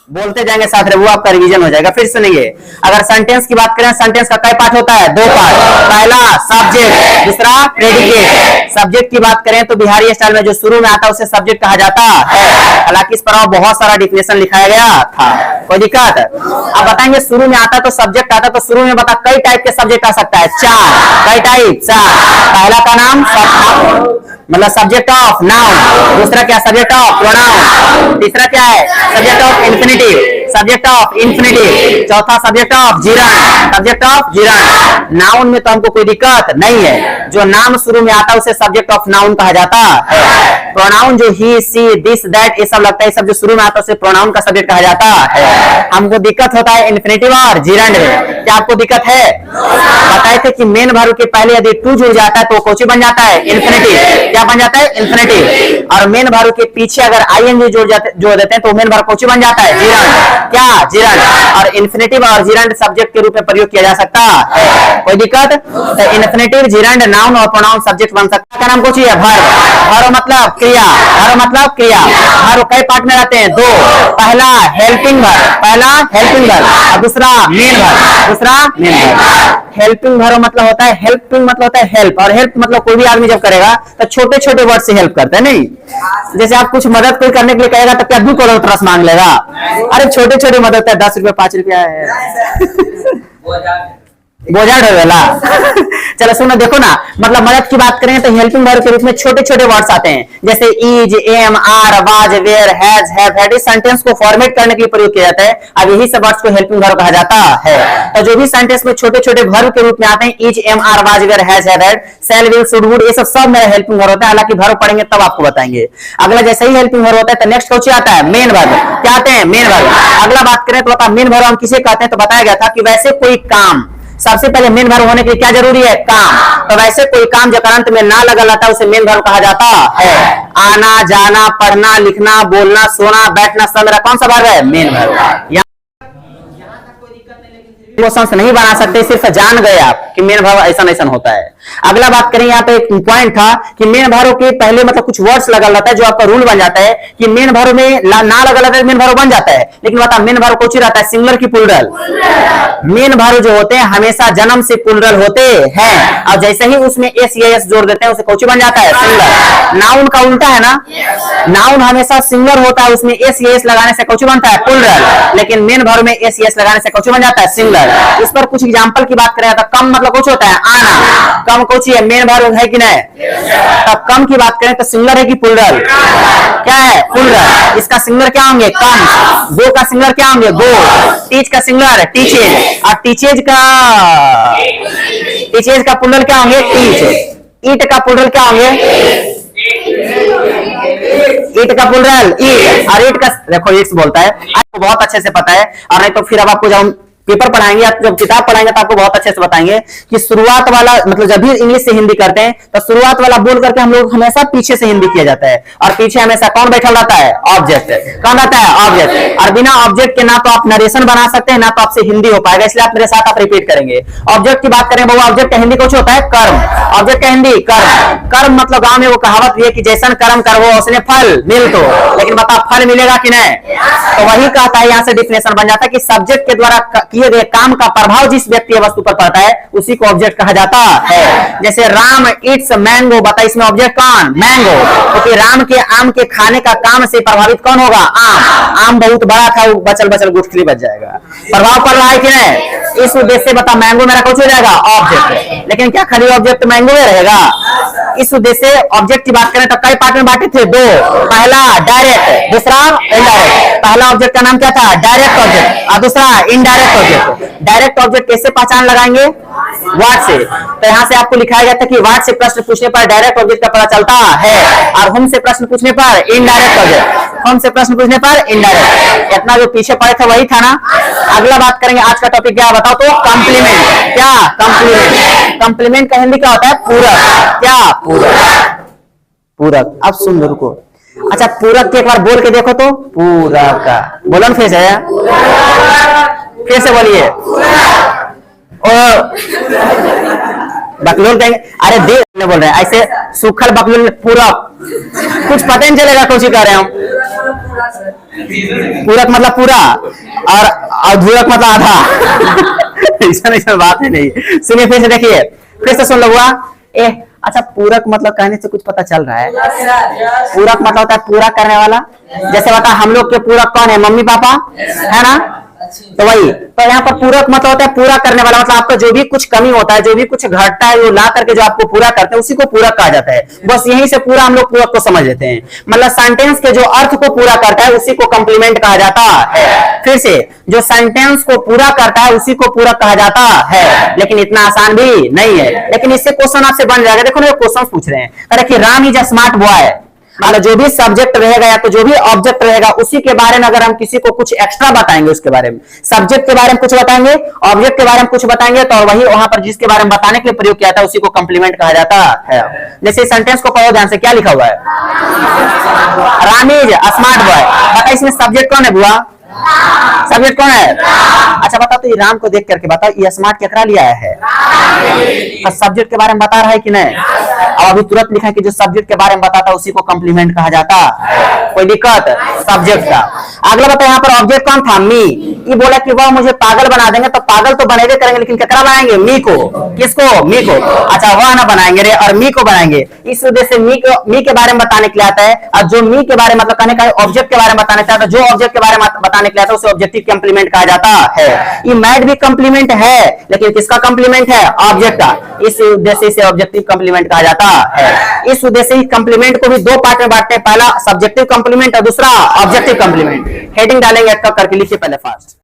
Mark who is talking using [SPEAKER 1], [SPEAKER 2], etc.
[SPEAKER 1] बोलते जाएंगे साथ में, वो आपका रिवीजन हो जाएगा। फिर सुनिए, अगर सेंटेंस की बात करें, सेंटेंस का कई पार्ट होता है? 2 पार्ट। पहला सब्जेक्ट, दूसरा प्रेडिकेट। सब्जेक्ट की बात करें तो बिहारी स्टाइल में जो शुरू में आता है उसे सब्जेक्ट कहा जाता है। हालांकि इस पर बहुत सारा डिफिनेशन लिखाया गया था, कोई दिक्कत? अब बताएंगे शुरू में आता है तो सब्जेक्ट आता है, तो शुरू में बता कई टाइप के सब्जेक्ट आ सकता है? 4। कई टाइप? 4। पहला का नाम मतलब सब्जेक्ट ऑफ नाउन, दूसरा क्या सब्जेक्ट ऑफ प्रोनाउन, तीसरा क्या है subject of infinitive, subject of infinitive, चौथा subject of gerund, subject of gerund. Noun में तो हमको कोई दिक्कत नहीं है, जो नाम शुरू में आता है उसे सब्जेक्ट ऑफ नाउन कहा जाता है। प्रोनाउन जो ही, सी, दिस, दैट ये सब लगता है, सब जो शुरू में आता है उसे प्रोनाउन का सब्जेक्ट कहा जाता है। हमको दिक्कत होता है इंफिनिटिव और जिरंड में। क्या आपको दिक्कत है? बताए थे कि मेन वर्ब के पहले यदि टू जुड़ जाता है तो कौन बन जाता है? इंफिनिटिव। क्या बन जाता है? इंफिनिटिव। और मेन वर्ब के पीछे अगर आईएनजी जोड़ देते हैं तो मेन वर्ब कौन बन जाता है? जिरंड। क्या? जिरंड। और इंफिनिटिव और जिरंड सब्जेक्ट के रूप में प्रयोग किया जा सकता है, कोई दिक्कत? तो इंफिनिटिव, जिरंड, नाउन और प्रोनाउन सब्जेक्ट बन सकता है। क्या नाम को चाहिए? वर्ब। वर्ब मतलब क्रिया, वर्ब मतलब क्रिया। वर्ब कई पार्ट में रहते हैं? 2। पहला हेल्पिंग वर्ब, पहला हेल्पिंग वर्ब, और दूसरा मेन वर्ब, दूसरा मेन वर्ब। हेल्पिंग वर्ब मतलब होता है, हेल्पिंग मतलब होता है हेल्प, और हेल्प मतलब कोई भी आदमी जब करेगा तो छोटे छोटे वर्ड से हेल्प करता है। नहीं, जैसे आप कुछ मदद कोई करने के लिए कहेगा तो क्या 2 करोड़ तरस मांग लेगा? अरे छोटे छोटे मदद है, 10 रुपया 5 रुपया है बोझा ढोवेला। चलो सुनो, देखो ना, मतलब मदद की बात करें तो हेल्पिंग वर्ब के रूप में छोटे छोटे वर्ड्स आते हैं, जैसे is, am, are, was, were, has, have, had. इस सेंटेंस को फॉर्मेट करने के लिए प्रयोग किया जाता है। अब यही सब वर्ड्स को हेल्पिंग वर्ब कहा जाता है। तो जो भी सेंटेंस में छोटे छोटे वर्ब के रूप में आते हैं, is, am, are, was, were, has, have, had, shall, will, should, would, ये सब मेरा हेल्पिंग वर्ब होता है। हालांकि वर्ब पढ़ेंगे तब आपको बताएंगे। अगला जैसे ही हेल्पिंग वर्ब होता है तो नेक्स्ट कौन आता है? Main verb. क्या आते हैं? Main verb. अगला बात करें तो बता मेन वर्ब हम किसे कहते हैं? तो बताया गया था कि वैसे कोई काम, सबसे पहले मेन वर्ब होने के लिए क्या जरूरी है? काम। तो वैसे कोई काम जब अंत में ना लगा रहता है उसे मेन वर्ब कहा जाता है। आना, जाना, पढ़ना, लिखना, बोलना, सोना, बैठना, सब मेरा कौन सा वर्ब है? Main verb. क्वेश्चंस नहीं बना सकते, सिर्फ जान गए आप कि मेन वर्ब ऐसा ऐसा होता है। अगला बात करें, यहाँ पे एक पॉइंट था कि मेन वर्ब के पहले मतलब कुछ वर्ड्स लगा रहता है, जो आपका रूल बन जाता है कि मेन वर्ब में ना लगा रहता है मेन वर्ब बन जाता है। लेकिन बता मेन वर्ब कौन रहता है? सिंगुलर की प्लूरल? मेन वर्ब जो होते हैं हमेशा जन्म से प्लूरल होते हैं, और जैसे ही उसमें एस या एस जोड़ देते हैं उसे कौन बन जाता है? सिंगुलर। नाउन का उल्टा है ना, नाउन हमेशा सिंगुलर होता है, उसमें एस या एस लगाने से कौन बनता है? प्लूरल। लेकिन मेन वर्ब में एस या एस लगाने से कौन बन जाता है? सिंगुलर। इस पर कुछ एग्जांपल की बात करें तो कम मतलब कुछ होता है? आना। कम कौन है? मेन वर्ब है कि नहीं? तब कम की बात करें तो सिंगुलर है कि प्लूरल? क्या है? प्लूरल। इसका सिंगुलर क्या होंगे? कम। गो का सिंगुलर क्या होंगे? गो। टीच का सिंगुलर टीचेज, और टीचेज का प्लूरल क्या होंगे? टीच। ईट का प्लूरल क्या होंगे? ईट का प्लूरल ईट, और ईट का देखो ईट्स बोलता है, आपको बहुत अच्छे से पता है। और नहीं तो फिर अब आपको जब पेपर पढ़ाएंगे, आप जब किताब पढ़ाएंगे तो आपको बहुत अच्छे से बताएंगे कि शुरुआत वाला मतलब जब भी इंग्लिश से हिंदी करते हैं तो शुरुआत वाला बोल करके हम लोग हमेशा पीछे से हिंदी किया जाता है, और पीछे हमेशा कौन बैठा रहता है? ऑब्जेक्ट। कौन रहता है? ऑब्जेक्ट। और बिना ऑब्जेक्ट के ना तो आप नरेशन बना सकते हैं ना तो आपसे हिंदी हो पाएगा, इसलिए आप मेरे साथ आप रिपीट करेंगे। ऑब्जेक्ट की बात करें, वो ऑब्जेक्ट का हिंदी कुछ होता है? कर्म। ऑब्जेक्ट का हिंदी कर्म। कर्म मतलब गांव में वो कहावत भी है कि जैसन कर्म करवो उसने फल मिल तो, लेकिन बता फल मिलेगा कि नहीं? तो वही कहता है, यहाँ से डिफिनेशन बन जाता है कि सब्जेक्ट के द्वारा किए गए काम का प्रभाव जिस व्यक्ति या वस्तु पर पड़ता है उसी को ऑब्जेक्ट कहा जाता है। जैसे राम इट्स मैंगो, बता इसमें ऑब्जेक्ट कौन? मैंगो। क्योंकि तो राम के आम के खाने का काम से प्रभावित कौन होगा? आम। आम बहुत बड़ा था, वो बचल बचल गुठली बच जाएगा, प्रभाव पड़ रहा है कि नहीं? इस उद्देश्य से बता मैंगो मेरा कुछ हो जाएगा? ऑब्जेक्ट। लेकिन क्या खाली ऑब्जेक्ट मैंगो में रहेगा? इस उद्देश्य से ऑब्जेक्ट की बात करें तो कई पार्ट में बांटे थे? 2। पहला डायरेक्ट, दूसरा इनडायरेक्ट। पहला ऑब्जेक्ट का नाम क्या था? डायरेक्ट ऑब्जेक्ट, और दूसरा इनडायरेक्ट ऑब्जेक्ट। डायरेक्ट ऑब्जेक्ट कैसे पहचान लगाएंगे? वर्ड से। तो यहाँ से आपको लिखाया गया था कि वर्ड से प्रश्न पूछने पर डायरेक्ट ऑब्जेक्ट का पता चलता है, और हम से प्रश्न पूछने पर इनडायरेक्ट ऑब्जेक्ट। हम से प्रश्न पूछने पर इनडायरेक्ट। इतना जो पीछे पड़े थे वही था ना। अगला बात करेंगे, आज का टॉपिक क्या बताओ तो? कॉम्प्लीमेंट। क्या? कॉम्प्लीमेंट। कॉम्प्लीमेंट का हिंदी क्या होता है? पूरक। क्या? पूरक। पूरक। अब सुन लो, रुको। अच्छा, पूरक के एक बार बोल के देखो तो? पूरक। बोलो ना, फिर है फिर से बोलिए। और बाकी लोग कहेंगे अरे दे क्या बोल रहे हैं, ऐसे सूखल बकलुल पूरक, कुछ पता नहीं चलेगा कुछ ही कह रहे हैं। पूरक मतलब पूरा और अधूरक मतलब आधा। ऐसा बात है नहीं। सुनिए फिर से, देखिए फिर से सुन लो। हुआ ए अच्छा, पूरक मतलब कहने से कुछ पता चल रहा है। पूरक मतलब होता है पूरा करने वाला। जैसे बता हम लोग के पूरक कौन है, मम्मी पापा है ना, तो वही। तो यहाँ पर पूरक मतलब होता है पूरा करने वाला, मतलब आपका जो भी कुछ कमी होता है, जो भी कुछ घटता है, वो ला करके जो आपको पूरा करते हैं उसी को पूरक कहा जाता है। बस यहीं से पूरा हम लोग पूरक को समझ लेते हैं। मतलब सेंटेंस के जो अर्थ को पूरा करता है उसी को कंप्लीमेंट कहा जाता है। फिर से, जो सेंटेंस को पूरा करता है उसी को पूरक कहा जाता है। लेकिन इतना आसान भी नहीं है, लेकिन इससे क्वेश्चन आपसे बन जाएगा। देखो ना क्वेश्चन पूछ रहे हैं, देखिए Ram is a smart boy. मतलब जो भी सब्जेक्ट रहेगा या तो जो भी ऑब्जेक्ट रहेगा उसी के बारे में अगर हम किसी को कुछ एक्स्ट्रा बताएंगे, उसके बारे में सब्जेक्ट के बारे में कुछ बताएंगे, ऑब्जेक्ट के बारे में कुछ बताएंगे, तो वही वहां पर जिसके बारे में बताने के लिए प्रयोग किया था उसी को कंप्लीमेंट कहा जाता है। जैसे सेंटेंस को पढ़ो ध्यान से, क्या लिखा हुआ है, Ram is a smart boy. बता इसमें सब्जेक्ट कौन है बुआ, सब्जेक्ट कौन है? अच्छा बताओ तो ये राम को देख करके बताओ ये स्मार्ट केकरा लिया है? सब्जेक्ट के बारे में बता रहा है कि नहीं? अब अभी तुरंत लिखा है कि जो सब्जेक्ट के बारे में बताता है उसी को कंप्लीमेंट कहा जाता। कोई दिक्कत? सब्जेक्ट का। अगला बताओ यहाँ पर ऑब्जेक्ट कौन था? मी। ये बोला कि वह मुझे पागल बना देंगे, तो पागल तो बनेगे करेंगे, लेकिन केकरा बनाएंगे? मी को। किसको? मी को। अच्छा वह ना बनाएंगे रे, और मी को बनाएंगे। इस वजह से मी के बारे में बताने के लिए आता है, और जो मी के बारे में मतलब कहने का ऑब्जेक्ट के बारे में बताने चाहता है, जो ऑब्जेक्ट के बारे में बताने के लिए आता है उसे ऑब्जेक्टिव कंप्लीमेंट कहा जाता है। ये मैड भी कंप्लीमेंट है, लेकिन किसका कंप्लीमेंट है? ऑब्जेक्ट का। इस उद्देश्य से ऑब्जेक्टिव कंप्लीमेंट कहा जाता है। इस उद्देश्य से कंप्लीमेंट को भी दो पार्ट में बांटते हैं, पहला सब्जेक्टिव कंप्लीमेंट और दूसरा ऑब्जेक्टिव कंप्लीमेंट। हेडिंग डालेंगे करके लिखिए पहले फास्ट।